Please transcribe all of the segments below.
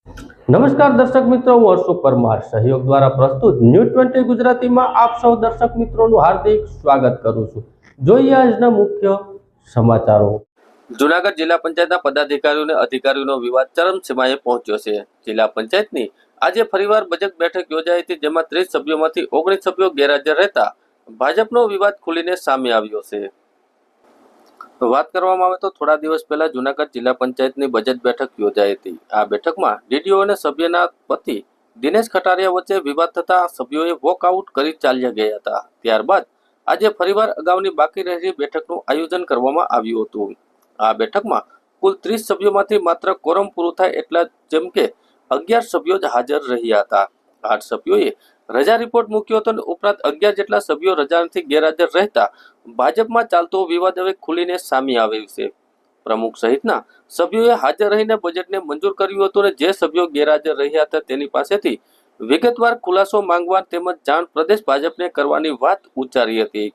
નમસ્કાર દર્શક મિત્રો, હું હર્ષુ પરમાર સહયોગ દ્વારા પ્રસ્તુત ન્યૂઝ 20 ગુજરાતીમાં આપ સૌ દર્શક મિત્રોનું હાર્દિક સ્વાગત કરું છું। જોઈએ આજના મુખ્ય સમાચારો। જૂનાગઢ જિલ્લા પંચાયતના પદાધિકારીઓ અને અધિકારીઓનો વિવાદ ચરમસીમાએ પહોંચ્યો છે। જિલ્લા પંચાયતની આજે ફરીવાર બજેટ બેઠક યોજાઈ હતી, જેમાં 30 સભ્યોમાંથી 19 સભ્યો ગેરહાજર રહેતા ભાજપનો વિવાદ ખુલીને સામે આવ્યો છે। વાત કરવામાં આવે તો થોડા દિવસ પહેલા જૂનાગઢ જિલ્લા પંચાયતની બજેટ બેઠક યોજાઈ હતી। આ બેઠકમાં ડીડીઓ અને સભ્યના પતિ દિનેશ ખટારિયા વચ્ચે વિવાદ થતા સભ્યોએ વોકઆઉટ કરી ચાલ્યા ગયા હતા। ત્યારબાદ આજે ફરીવાર અગાઉની બાકી રહેલી બેઠકનું આયોજન કરવામાં આવ્યું હતું। આ બેઠકમાં કુલ 30 સભ્યોમાંથી માત્ર કોરમ પૂરું થાય એટલા જેમ કે 11 સભ્યો જ હાજર રહ્યા હતા। 8 સભ્યોએ રજા રિપોર્ટ મૂક્યો હતો અને ઉપરાંત 11 જેટલા સભ્યો રજાથી ગેરહાજર રહેતા ભાજપમાં ચાલતો વિવાદ હવે ખુલીને સામે આવ્યો છે। પ્રમુખ સહિતના સભ્યોએ હાજર રહીને બજેટને મંજૂર કર્યું હતું અને જે સભ્યો ગેરહાજર રહ્યા હતા તેની પાસેથી વિગતવાર ખુલાસો માંગવા તેમજ જાણ પ્રદેશ ભાજપને કરવાની વાત ઉચ્ચારી હતી।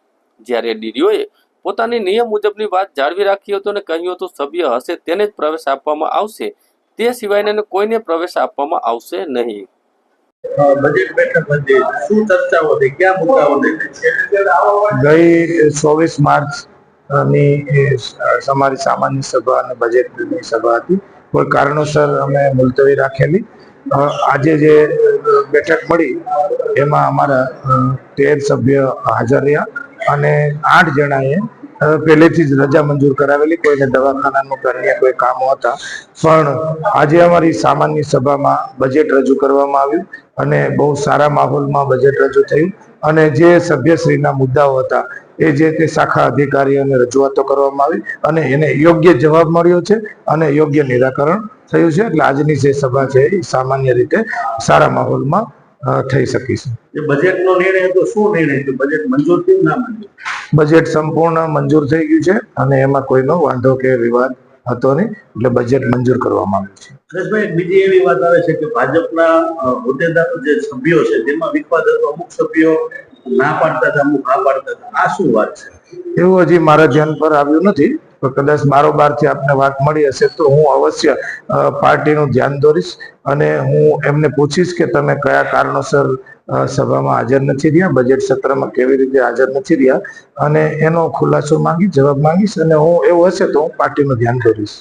જ્યારે ડીડીઓએ પોતાની નિયમ મુજબની વાત જાળવી રાખી હતી અને કહ્યું હતું સભ્ય હશે તેને જ પ્રવેશ આપવામાં આવશે, તે સિવાયના કોઈને પ્રવેશ આપવામાં આવશે નહીં। બજેટ બેઠક હતી, શું ચર્ચાઓ થઈ, કયા મુદ્દાઓ ગઈ 24 માર્ચ ની અમારી સામાન્ય સભા અને બજેટની સભા હતી। કોઈ કારણોસર અમે મુલતવી રાખેલી। આજે જે બેઠક મળી એમાં અમારા 13 સભ્ય હાજર રહ્યા અને 8 જણાએ પહેલેથી જ રજા મંજૂર કરાવેલી, કોઈને દવાખાનાનું કે અન્ય કોઈ કામો હતા। પણ આજે અમારી સામાન્ય સભામાં બજેટ રજૂ કરવામાં આવ્યું અને બહુ સારા માહોલમાં બજેટ રજૂ થયું અને જે સભ્યશ્રીના મુદ્દાઓ હતા એ જે તે શાખા અધિકારીઓને રજૂઆતો કરવામાં આવી અને એને યોગ્ય જવાબ મળ્યો છે અને યોગ્ય નિરાકરણ થયું છે। એટલે આજની જે સભા છે એ સામાન્ય રીતે સારા માહોલમાં થઈ શકી છે। એ બજેટનો નિર્ણય હતો, શું નિર્ણય હતો? બજેટ મંજૂર થયું ના મંજૂર? બજેટ સંપૂર્ણ મંજૂર થઈ ગયું છે અને એમાં કોઈનો વાંધો કે વિવાદ હતો નહીં, એટલે બજેટ મંજૂર કરવામાં આવ્યું છે। હરેશભાઈ, બીજી એવી વાત આવે છે કે ભાજપના હોદ્દેદારો જે સભ્યો છે તેમાં વિવાદ હતો, અમુક સભ્યો ના પાડતા હતા, અમુક હા પાડતા હતા, આ શું વાત છે? એવું હજી મારા ધ્યાન પર આવ્યું નથી, તો કદાચ બારોબારથી આપને વાત મળી હશે તો હું અવશ્ય પાર્ટીનું ધ્યાન દોરીશ અને હું એમને પૂછીશ કે તમે કયા કારણોસર સભામાં હાજર નથી રહ્યા, બજેટ સત્રમાં કેવી રીતે હાજર નથી રહ્યા અને એનો ખુલાસો માંગી જવાબ માંગીશ અને હું એવું હશે તો હું પાર્ટીનું ધ્યાન દોરીશ।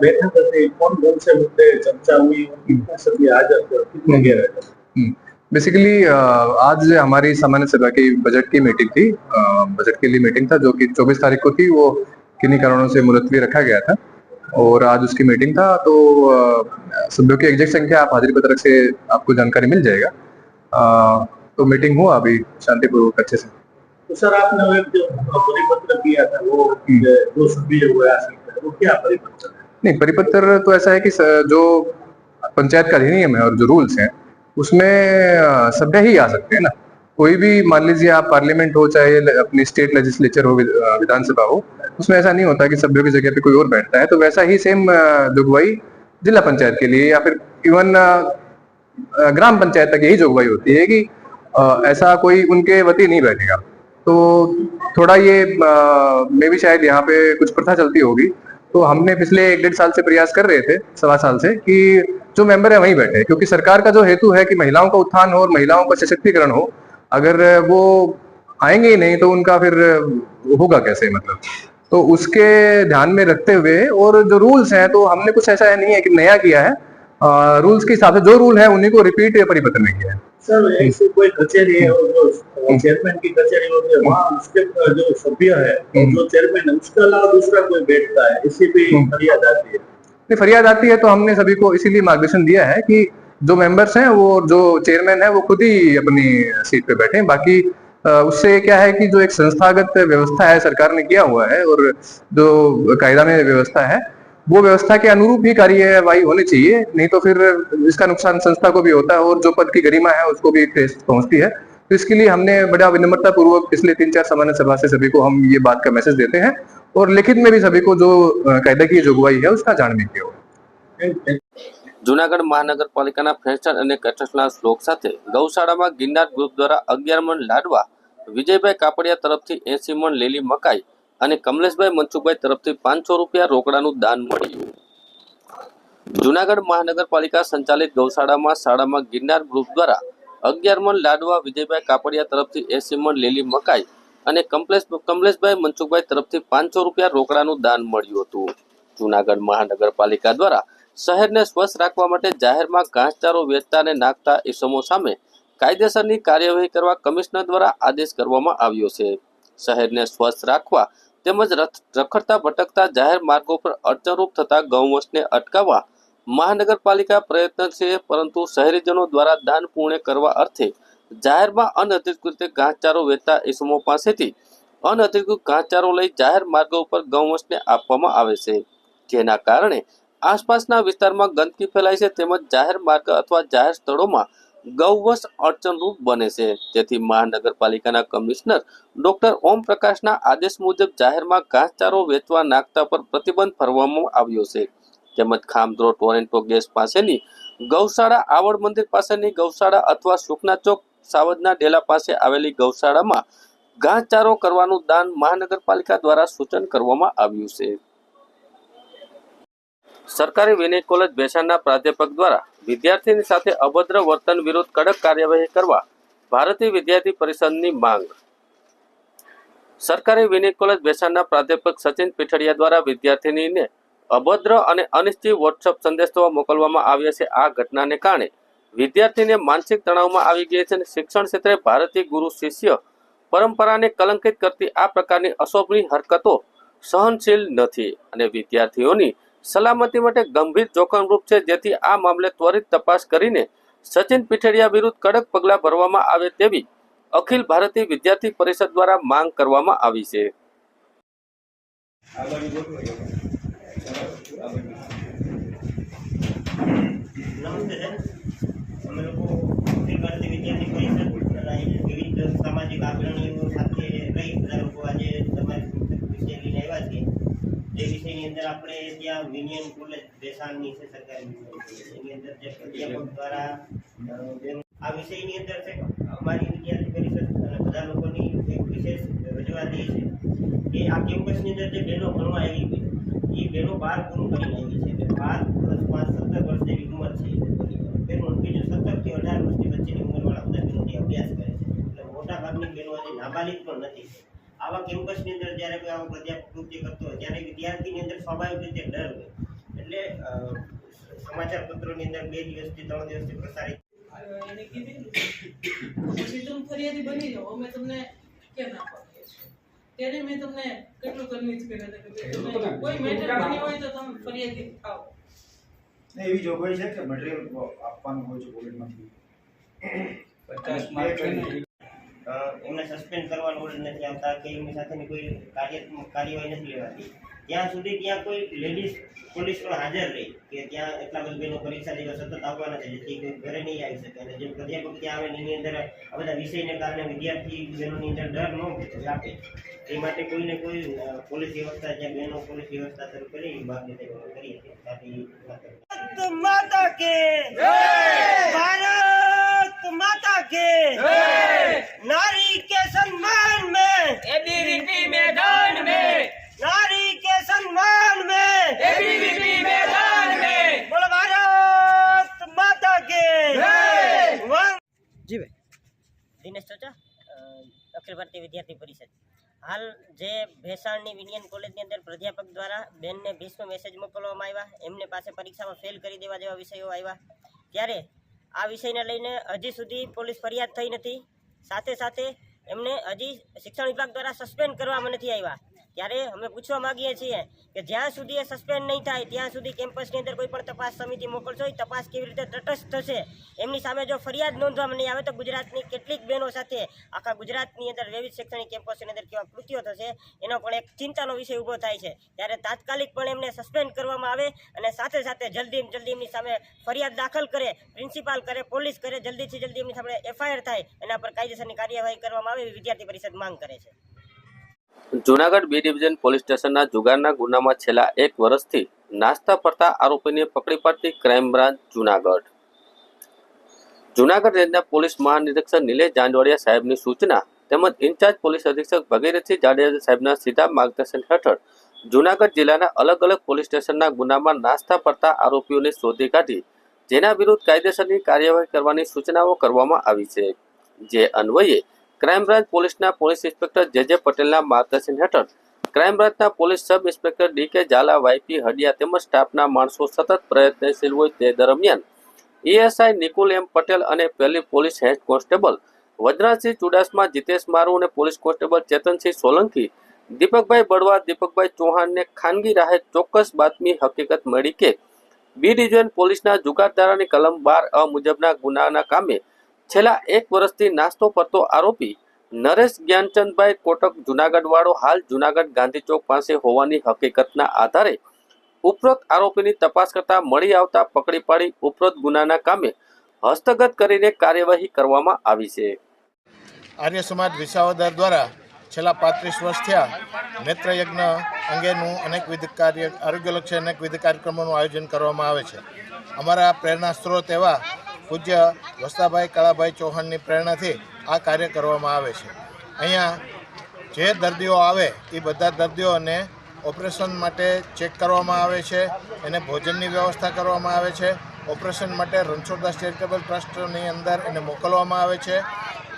बैठक હતી, कौन से मुद्दे चर्चा हुई, कितने सभ्य हाजिर थे, कितने गैरहाजिर? बेसिकली आज हमारी सामान्य सभा की बजट की मीटिंग थी। बजट के लिए मीटिंग था जो कि 24 तारीख को थी, वो किन्हीं कारणों से मुलतवी रखा गया था और आज उसकी मीटिंग था। तो सभ्यों की एग्जैक्ट संख्या आप हाजिरी पत्रक से आपको जानकारी मिल जाएगा। तो मीटिंग हुआ अभी शांतिपूर्वक अच्छे से। तो सर, आपने जो परिपत्र किया था वो जो सभ्य हुए आ सकते हैं, वो क्या परिपत्र? नहीं, परिपत्र तो ऐसा है कि जो पंचायत का अधिनियम है और जो रूल्स हैं उसमें सभ्य ही आ सकते हैं ना। कोई भी, मान लीजिए आप पार्लियामेंट हो चाहे अपनी स्टेट लेजिस्लेचर हो, विधानसभा हो, उसमें ऐसा नहीं होता कि सभ्यों की जगह पे कोई और बैठता है। तो वैसा ही सेम जोगवाई जिला पंचायत के लिए या फिर इवन ग्राम पंचायत तक यही जोगवाई होती है कि ऐसा कोई उनके वती नहीं बैठेगा। तो थोड़ा ये मे भी शायद यहाँ पे कुछ प्रथा चलती होगी। तो हमने पिछले 1-1.5 साल से प्रयास कर रहे थे, 1.25 साल से, कि जो मेंबर है वहीं बैठे, क्योंकि सरकार का जो हेतु है कि महिलाओं का उत्थान हो और महिलाओं का सशक्तिकरण हो, अगर वो आएंगे ही नहीं तो उनका फिर होगा कैसे, मतलब। तो उसके ध्यान में रखते हुए और जो रूल्स हैं, तो हमने कुछ ऐसा नहीं है कि नया किया है, रूल्स के हिसाब से जो रूल है उन्हीं को रिपीट या परिपत्र में किया है। सर, ऐसी कोई कचेरी है और जो चेयरमैन की कचेरी होती है वहाँ उसके जो सभ्य है और जो चेयरमैन है उसके अलावा दूसरा कोई बैठता है, इसी भी फरियाद आती है? नहीं, फरियाद आती है तो हमने सभी को इसीलिए मार्गदर्शन दिया है कि जो मेंबर्स हैं वो, जो चेयरमैन है वो खुद ही अपनी सीट पे बैठे। बाकी उससे क्या है कि जो एक संस्थागत व्यवस्था है सरकार ने किया हुआ है और जो कायदा में व्यवस्था है वो व्यवस्था के अनुरूप ही कार्यवाही होनी चाहिए, नहीं तो फिर इसका नुकसान संस्था को भी होता है और जो पद की गरिमा है उसको भी ठेस पहुंचती है। तो इसके लिए हमने बड़ा विनम्रता पूर्वक पिछले 3-4 सामान्य सभा से सभी को हम ये बात का मैसेज देते हैं और लिखित में भी सभी को जो कायदा की जोगवाई है उसका जान भी किया। જૂનાગઢ મહાનગરપાલિકાના ફેશન અને કટરસના શ્લોક સાથે ગૌશાળામાં ગિરનાર ગ્રુપ દ્વારા 11 મણ લાડવા, વિજયભાઈ કાપડિયા તરફથી 80 મણ લીલી મકાઈ અને કમલેશભાઈ મનસુખભાઈ તરફથી 500 રૂપિયા રોકડાનું દાન મળ્યું। જૂનાગઢ મહાનગરપાલિકા સંચાલિત ગૌશાળામાં શાળામાં ગિરનાર ગ્રુપ દ્વારા 11 મણ લાડવા વિજયભાઈ કાપડિયા તરફથી 80 મણ લીલી મકાઈ અને કમલેશભાઈ મનસુખભાઈ તરફથી 500 રૂપિયા રોકડાનું દાન મળ્યું હતું. જૂનાગઢ મહાનગરપાલિકા દ્વારા શહેરને સ્વચ્છ રાખવા માટે જાહેરમાં ઘાસચારો વેચતા અને નાખતા ઇસમો સામે કાયદેસરની કાર્યવાહી કરવા કમિશનર દ્વારા આદેશ કરવામાં આવ્યો છે. શહેરને સ્વચ્છ રાખવા તેમજ રખડતા ભટકતા જાહેર માર્ગો પર અડચણરૂપ થતા ગૌવંશને અટકાવવા મહાનગરપાલિકા પ્રયત્નશીલ છે, પરંતુ શહેરીજનો દ્વારા દાન પુણ્ય કરવા અર્થે જાહેરમાં અનધિકૃત રીતે ઘાસચારો વેચતા ઇસમો પાસેથી અનધિકૃત ઘાસચારો લઈ જાહેર માર્ગો ઉપર ગૌવંશને આપવામાં આવે છે, જેના કારણે આસપાસના વિસ્તારમાં ગંદકી ફેલાય છે તેમજ જાહેર માર્ગ અથવા જાહેર સ્થળોમાં ગૌવંશ અડચણરૂપ બને છે. તેથી મહાનગરપાલિકાના કમિશનર ડોક્ટર ઓમ પ્રકાશના આદેશ મુજબ જાહેરમાં ઘાસચારો વેચવા નાખતા પર પ્રતિબંધ ફરવામાં આવ્યો છે. તેમજ ખામધ્રો ટોરેન્ટો ગેસ પાસેની ગૌશાળા, આવડ મંદિર પાસેની ગૌશાળા અથવા સુખના ચોક સાવજના ડેલા પાસે આવેલી ગૌશાળામાં ઘાસચારો કરવાનું દાન મહાનગરપાલિકા દ્વારા સૂચન કરવામાં આવ્યું છે. સરકારી વિનય કોલેજ ભેસાણના પ્રાધ્યાપક દ્વારા વિદ્યાર્થીની સાથે અભદ્ર વર્તન વિરુદ્ધ કડક કાર્યવાહી કરવા ભારતીય વિદ્યાર્થી પરિષદની માંગ. સરકારી વિનય કોલેજ ભેસાણના પ્રાધ્યાપક સચિન પીઠડિયા દ્વારા વિદ્યાર્થીનીને અભદ્ર અને અનિશ્ચિત વોટ્સઅપ સંદેશો મોકલવામાં આવ્યા છે. આ ઘટનાને કારણે વિદ્યાર્થીને માનસિક તણાવમાં આવી ગયા છે અને શિક્ષણ ક્ષેત્રે ભારતીય ગુરુ શિષ્ય પરંપરાને કલંકિત કરતી આ પ્રકારની અશોભનીય હરકતો સહનશીલ નથી અને વિદ્યાર્થીઓની સલામતી માટે ગંભીર જોખમરૂપ છે. જેથી આ મામલે ત્વરિત તપાસ કરીને સચિન પીઠડિયા વિરુદ્ધ કડક પગલાં ભરવામાં આવે તેવી અખિલ ભારતીય વિદ્યાર્થી પરિષદ દ્વારા માંગ કરવામાં આવી છે. નમસ્તે સર, અમે લોકો અખિલ ભારતીય વિદ્યાર્થી પરિષદ વિવિધ સામાજિક અગ્રણીઓ સાથે રહી બધા લોકો આજે તમારી વિષય લઈને આવ્યા છીએ. જે વિષયની અંદર આપણે ત્યાં વિનિયન કોલેજ ભેસાણની છે સરકારી એની અંદર જે અધ્યાપક દ્વારા આ વિષયની અંદર છે અમારી વિદ્યાર્થી પરિષદ અને બધા લોકોની એક વિશેષ રજૂઆત એ છે કે આ કેમ્પસની અંદર જે બહેનો ભણવા આવી હોય એ બહેનો 12 પૂરું કરીને આવી છે. 12 + 5 17 વર્ષ જેવી ઉંમર છે બહેનો, બીજું 17 થી 18 વર્ષની વચ્ચેની ઉંમરવાળા બધા બહેનો અભ્યાસ કરે છે. એટલે મોટા ભાગની બહેનો હજી નાબાલિગ પણ નથી. આવા કેમ્પસની અંદર જ્યારે કોઈ આવો પ્રાધ્યાપક કૃત્ય કરતો હોય ત્યારે વિદ્યાર્થીની અંદર સ્વાભાવિક રીતે ડર હોય. એટલે સમાચાર પત્રોની અંદર 2 દિવસથી 3 દિવસથી પ્રસારિત એને કીધું પછી તમે ફરિયાદી બની જાઓ, અમે તમને કેમ ના પાડીએ છીએ. ત્યારે મેં તમને કેટલું કન્વિન્સ કર્યા હતા કે તમે કોઈ મેટર બની હોય તો તમે ફરિયાદી થાઓ. એવી જોગવાઈ છે કે મટીરીયલ આપવાનું હોય છે કોલેજમાંથી 50 માર્ક એમને સસ્પેન્ડ કરવાનો ઓર્ડર નથી આવતા કે એમની સાથેની કોઈ કાર્યવાહી નથી લેવાતી. ત્યાં સુધી ત્યાં કોઈ લેડીઝ પોલીસ પણ હાજર રહી કે ત્યાં એટલા બધા બહેનો પરીક્ષા દેવા સતત આવવાના છે, જેથી કોઈ ઘરે નહીં આવી શકે. અને જે પ્રાધ્યાપક ત્યાં આવે એની અંદર આ બધા વિષયને કારણે વિદ્યાર્થી બહેનોની અંદર ડર ન વ્યાપે એ માટે કોઈને કોઈ પોલીસ વ્યવસ્થા જ્યાં બહેનો પોલીસ વ્યવસ્થા શરૂ કરી એ બાબતે કરીએ છીએ. ભારત માતા કે જય, ભારત માતા કે જય, नारी के सम्मान में एबीवीपी मैदान में, नारी के सम्मान में एबीवीपी मैदान में, बोलो भारत माता के जय. जी भाई दिनेश चाचा, अखिल भारतीय विद्यार्थी परिषद. हाल જે ભેસાણની વિનિયન કોલેજની અંદર પ્રાધ્યાપક દ્વારા બેનને ભીષ્મ મેસેજ મોકલવામાં આવ્યા, એમને પાસે પરીક્ષામાં ફેલ કરી દેવા જેવા વિષયો આવ્યા, ત્યારે આ વિષયને લઈને હજી સુધી પોલીસ ફરિયાદ થઈ નથી. સાથે સાથે એમને હજી શિક્ષણ વિભાગ દ્વારા સસ્પેન્ડ કરવામાં નથી આવ્યા. ત્યારે અમે પૂછવા માંગીએ છીએ કે જ્યાં સુધી એ સસ્પેન્ડ નહીં થાય ત્યાં સુધી કેમ્પસની અંદર કોઈ પણ તપાસ સમિતિ મોકલશો, એ તપાસ કેવી રીતે તટસ્થ થશે? એમની સામે જો ફરિયાદ નોંધવામાં નહીં આવે તો ગુજરાતની કેટલીક બહેનો સાથે આખા ગુજરાતની અંદર વિવિધ શૈક્ષણિક કેમ્પસની અંદર કેવા કૃત્યો થશે એનો પણ એક ચિંતાનો વિષય ઊભો થાય છે. ત્યારે તાત્કાલિક પણ એમને સસ્પેન્ડ કરવામાં આવે અને સાથે સાથે જલ્દી એમની સામે ફરિયાદ દાખલ કરે, પ્રિન્સિપાલ કરે, પોલીસ કરે, જલ્દીથી જલ્દી એમની સામે FIR થાય, એના પર કાયદેસરની કાર્યવાહી કરવામાં આવે એવી વિદ્યાર્થી પરિષદ માંગ કરે છે. જૂનાગઢ બી ડિવિઝન પોલીસ સ્ટેશનના જુગારના ગુનામાં છેલ્લા 1 વર્ષથી નાસ્તા ફરતા આરોપીને પકડી પાડતી ક્રાઇમ બ્રાન્ચ જૂનાગઢ. જૂનાગઢ રેન્જના પોલીસ મહાનિરીક્ષક નિલેશ જાંજવાડિયા સાહેબની સૂચના તેમજ ઇન્ચાર્જ પોલીસ અધિક્ષક ભગીરથસિંહ જાડેજા સાહેબના સીધા માર્ગદર્શન હેઠળ જૂનાગઢ જિલ્લાના અલગ અલગ પોલીસ સ્ટેશનના ગુનામાં નાસ્તા પડતા આરોપીઓને શોધી કાઢી જેના વિરુદ્ધ કાયદેસરની કાર્યવાહી કરવાની સૂચનાઓ કરવામાં આવી છે। જે અન્વયે ક્રાઇમ બ્રાન્ચ પોલીસના પોલીસ ઇન્સ્પેક્ટર જે પટેલના માર્ગદર્શન હેઠળ ક્રાઇમ બ્રાન્ચના police sub inspector D K. Zala, Y P Hadiya તેમજ સ્ટાફના માણસો સતત પ્રયત્નશીલ હોય તે દરમિયાન એએસઆઈ નિકુલ એમ પટેલ અને પહેલી police head constable Vajrajsinh Chudasama, Jitesh Maru અને પોલીસ કોન્સ્ટેબલ ચેતનસિંહ સોલંકી, દીપકભાઈ બળવા, દીપકભાઈ ચૌહાણને ખાનગી રાહે ચોક્કસ બાતમી હકીકત મળી કે બી ડિવિઝન પોલીસના જુગારધારાની કલમ 12A મુજબના ગુનાના કામે છેલ્લા 1 વર્ષથી નાસ્તો પડતો આરોપી નરેશ જ્ઞાનચંદભાઈ કોટક જુનાગઢ વાળો હાલ જુનાગઢ ગાંધી ચોક પાસે હોવાની હકીકતના આધારે ઉપરોક્ત આરોપીની તપાસ કરતા મળી આવતા પકડી પાડી ઉપરોક્ત ગુનાના કામે હસ્તગત કરીને કાર્યવાહી કરવામાં આવી છે। આર્ય સમાજ વિસાવદર દ્વારા છેલ્લા 35 વર્ષ થયા નેત્રયજ્ઞ અંગેનું અનેકવિધ આરોગ્યલક્ષી અનેકવિધ કાર્યક્રમોનું આયોજન કરવામાં આવે છે। અમારા પ્રેરણા સ્ત્રોત એવા પૂજ્ય વસ્તાભાઈ કાળાભાઈ ચૌહાણની પ્રેરણાથી આ કાર્ય કરવામાં આવે છે। અહીંયા જે દર્દીઓ આવે એ બધા દર્દીઓને ઓપરેશન માટે ચેક કરવામાં આવે છે, એને ભોજનની વ્યવસ્થા કરવામાં આવે છે। ઓપરેશન માટે રણછોડદાસ ચેરિટેબલ ટ્રસ્ટની અંદર એને મોકલવામાં આવે છે।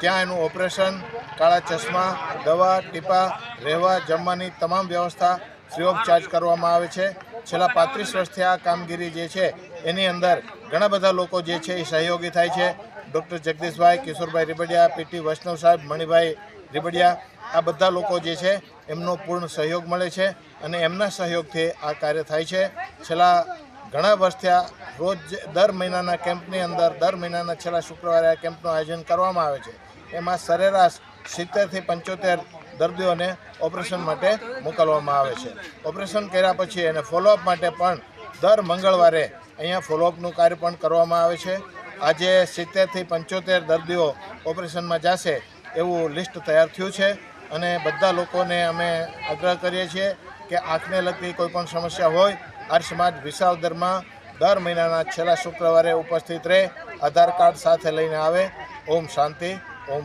ત્યાં એનું ઓપરેશન, કાળા ચશ્મા, દવા, ટીપા, રહેવા, જમવાની તમામ વ્યવસ્થા ફ્રી ઓફ ચાર્જ કરવામાં આવે છે। છેલ્લા 35 વર્ષથી આ કામગીરી જે છે એની અંદર ઘણા બધા લોકો જે છે એ સહયોગી થાય છે। ડૉક્ટર જગદીશભાઈ, કિશોરભાઈ રીબડિયા, પીટી વૈષ્ણવ સાહેબ, મણિભાઈ રીબડિયા, આ બધા લોકો જે છે એમનો પૂર્ણ સહયોગ મળે છે અને એમના સહયોગથી આ કાર્ય થાય છે। છેલ્લા ઘણા વર્ષથી આ રોજ દર મહિનાના કેમ્પની અંદર દર મહિનાના છેલ્લા શુક્રવારે આ કેમ્પનું આયોજન કરવામાં આવે છે। એમાં સરેરાશ 70થી 75 દર્દીઓને ઓપરેશન માટે મોકલવામાં આવે છે। ઓપરેશન કર્યા પછી એને ફોલોઅપ માટે પણ દર મંગળવારે અહીંયા ફોલોઅપનું કાર્ય પણ કરવામાં આવે છે। આજે 70થી 75 દર્દીઓ ઓપરેશનમાં જશે એવું લિસ્ટ તૈયાર થયું છે અને બધા લોકોને અમે આગ્રહ કરીએ છીએ કે આંખને લગતી કોઈ પણ સમસ્યા હોય આર્ય સમાજ વિસાવદરમાં દર મહિનાના છેલ્લા શુક્રવારે ઉપસ્થિત રહે, આધાર કાર્ડ સાથે લઈને આવે। ઓમ શાંતિ, ઓમ